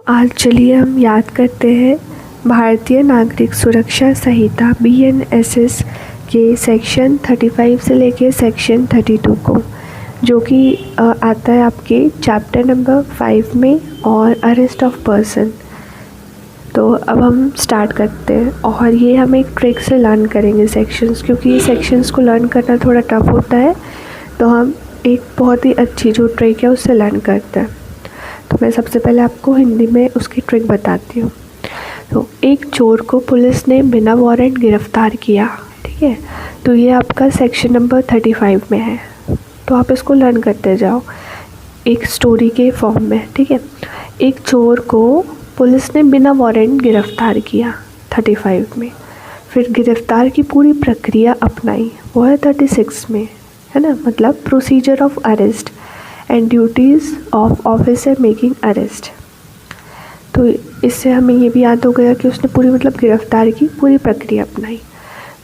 आज चलिए हम याद करते हैं भारतीय नागरिक सुरक्षा संहिता BNSS के सेक्शन 35 से लेके सेक्शन 32 को, जो कि आता है आपके चैप्टर नंबर 5 में और अरेस्ट ऑफ पर्सन। तो अब हम स्टार्ट करते हैं और ये हम एक ट्रिक से लर्न करेंगे सेक्शंस, क्योंकि ये सेक्शंस को लर्न करना थोड़ा टफ होता है। तो हम एक बहुत ही अच्छी जो ट्रिक है उससे लर्न करते हैं। तो मैं सबसे पहले आपको हिंदी में उसकी ट्रिक बताती हूँ। तो एक चोर को पुलिस ने बिना वारंट गिरफ्तार किया, ठीक है। तो ये आपका सेक्शन नंबर 35 में है। तो आप इसको लर्न करते जाओ एक स्टोरी के फॉर्म में, ठीक है। एक चोर को पुलिस ने बिना वारंट गिरफ्तार किया 35 में। फिर गिरफ्तार की पूरी प्रक्रिया अपनाई, वो है 36 में, है ना। मतलब procedure of arrest and duties of officer making arrest. तो इससे हमें ये भी याद हो गया कि उसने पूरी मतलब गिरफ्तार की पूरी प्रक्रिया अपनाई।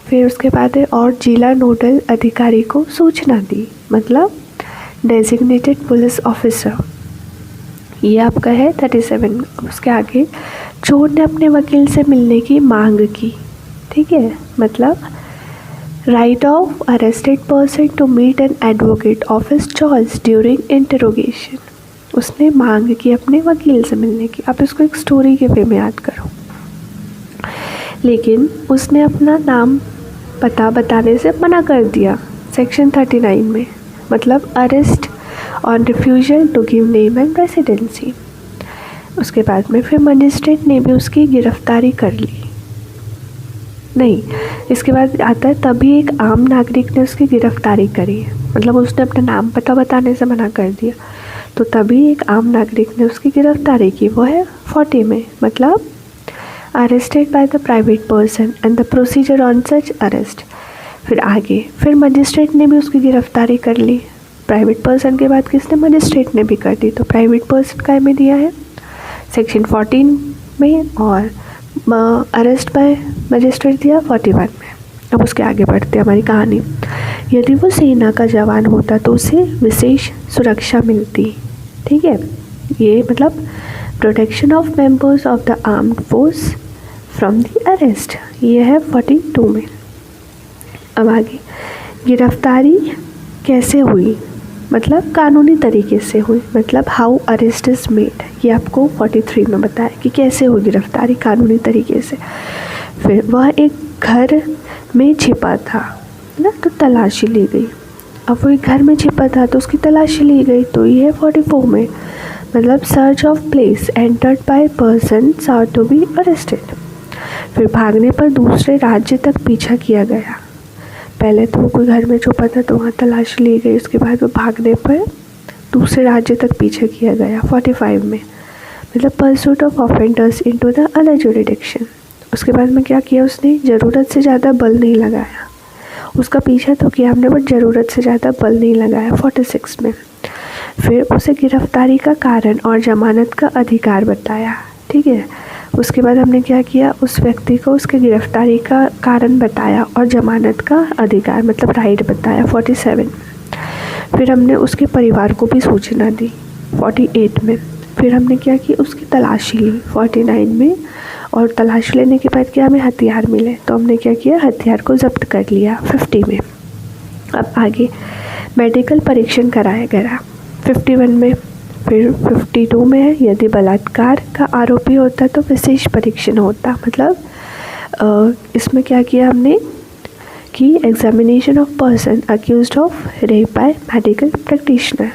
फिर उसके बाद है और जिला नोडल अधिकारी को सूचना दी, मतलब डेजिग्नेटेड पुलिस ऑफिसर। ये आपका है 37। उसके आगे चोर ने अपने वकील से मिलने की मांग की, ठीक है। मतलब right of arrested person to meet an advocate of his choice during interrogation. उसने मांग की अपने वकील से मिलने की। आप इसको एक स्टोरी के वे में याद करो। लेकिन उसने अपना नाम पता बताने से मना कर दिया सेक्शन 39 में, मतलब arrest on refusal to give name and residency. उसके बाद में फिर मजिस्ट्रेट ने भी उसकी गिरफ्तारी कर ली। नहीं, इसके बाद आता है तभी एक आम नागरिक ने उसकी गिरफ्तारी करी, मतलब उसने अपना नाम पता बताने से मना कर दिया। तो तभी एक आम नागरिक ने उसकी गिरफ्तारी की, वो है 40 में, मतलब arrested by the private person and the procedure on such arrest. फिर आगे फिर मजिस्ट्रेट ने भी उसकी गिरफ्तारी कर ली। प्राइवेट पर्सन के बाद किसने, मजिस्ट्रेट ने भी कर दी। तो प्राइवेट पर्सन का में दिया है सेक्शन 14 में और अरेस्ट बाय मजिस्ट्रेट दिया 41 में। अब उसके आगे बढ़ते हैं हमारी कहानी। यदि वो सेना का जवान होता तो उसे विशेष सुरक्षा मिलती, ठीक है। ये मतलब protection of members of the armed force from the arrest, ये है 42 में। अब आगे गिरफ्तारी कैसे हुई, मतलब कानूनी तरीके से हुई, मतलब हाउ अरेस्ट इज मेड। ये आपको 43 में बताया कि कैसे हुई गिरफ्तारी कानूनी तरीके से। फिर वह एक घर में छिपा था ना, तो तलाशी ली गई। अब वो एक घर में छिपा था तो उसकी तलाशी ली गई, तो ये है 44 में, मतलब search of place entered by person sought to be arrested. फिर भागने पर दूसरे राज्य तक पीछा किया गया। पहले तो वो कोई घर में छुपा था तो वहाँ तलाशी ली गई, उसके बाद वो भागने पर दूसरे राज्य तक पीछे किया गया 45 में, मतलब pursuit of offenders into the other jurisdiction. उसके बाद में क्या किया उसने, ज़रूरत से ज़्यादा बल नहीं लगाया। उसका पीछा तो किया हमने बट ज़रूरत से ज़्यादा बल नहीं लगाया 46 में। फिर उसे गिरफ्तारी का कारण और जमानत का अधिकार बताया, ठीक है। उसके बाद हमने क्या किया, उस व्यक्ति को उसके गिरफ्तारी का कारण बताया और जमानत का अधिकार मतलब राइट बताया 47। फिर हमने उसके परिवार को भी सूचना दी 48 में। फिर हमने क्या किया, उसकी तलाशी ली 49 में, और तलाशी लेने के बाद क्या हमें हथियार मिले तो हमने क्या किया, हथियार को जब्त कर लिया 50 में। अब आगे मेडिकल परीक्षण कराया गया 51 में। फिर 52 में है यदि बलात्कार का आरोपी होता तो विशेष परीक्षण होता, मतलब इसमें क्या किया हमने कि examination of person accused of rape by medical practitioner.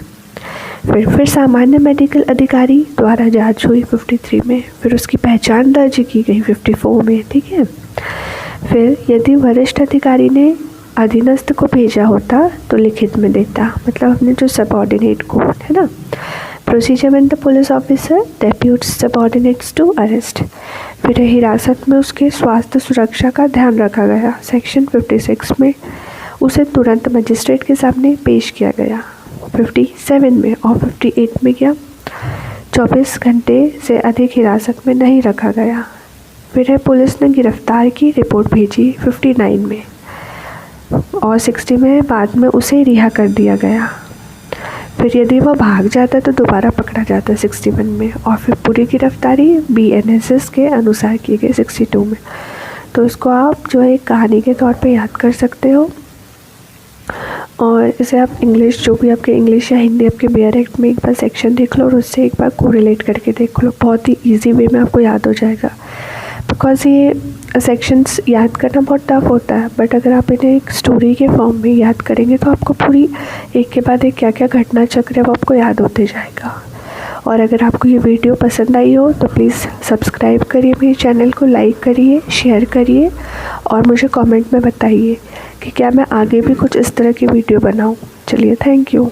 फिर सामान्य मेडिकल अधिकारी द्वारा जांच हुई 53 में। फिर उसकी पहचान दर्ज की गई 54 में, ठीक है। फिर यदि वरिष्ठ अधिकारी ने अधीनस्थ को भेजा होता तो लिखित में देता, मतलब अपने जो सबऑर्डिनेट को, है ना। Procedure when the police officer deputes subordinates to arrest. फिर हिरासत में उसके स्वास्थ्य सुरक्षा का ध्यान रखा गया सेक्शन 56 में। उसे तुरंत मजिस्ट्रेट के सामने पेश किया गया 57 में, और 58 में क्या 24 घंटे से अधिक हिरासत में नहीं रखा गया। फिर है पुलिस ने गिरफ्तार की रिपोर्ट भेजी 59 में, और 60 में बाद में उसे रिहा कर दिया गया। फिर यदि वो भाग जाता है तो दोबारा पकड़ा जाता है 61 में, और फिर पूरी गिरफ्तारी BNSS के अनुसार की गई 62 में। तो इसको आप जो है एक कहानी के तौर पे याद कर सकते हो, और इसे आप इंग्लिश, जो भी आपके इंग्लिश या हिंदी आपके बेयर एक्ट में एक बार सेक्शन देख लो और उससे एक बार कोरिलेट करके देख लो। बहुत ही ईजी वे में आपको याद हो जाएगा, बिकॉज ये सेक्शंस याद करना बहुत टफ होता है, बट अगर आप इन्हें एक स्टोरी के फॉर्म में याद करेंगे तो आपको पूरी एक के बाद एक क्या क्या घटना चक्र है वो आपको याद होते जाएगा। और अगर आपको ये वीडियो पसंद आई हो तो प्लीज़ सब्सक्राइब करिए मेरे चैनल को, लाइक करिए, शेयर करिए, और मुझे कमेंट में बताइए कि क्या मैं आगे भी कुछ इस तरह की वीडियो बनाऊँ। चलिए, थैंक यू।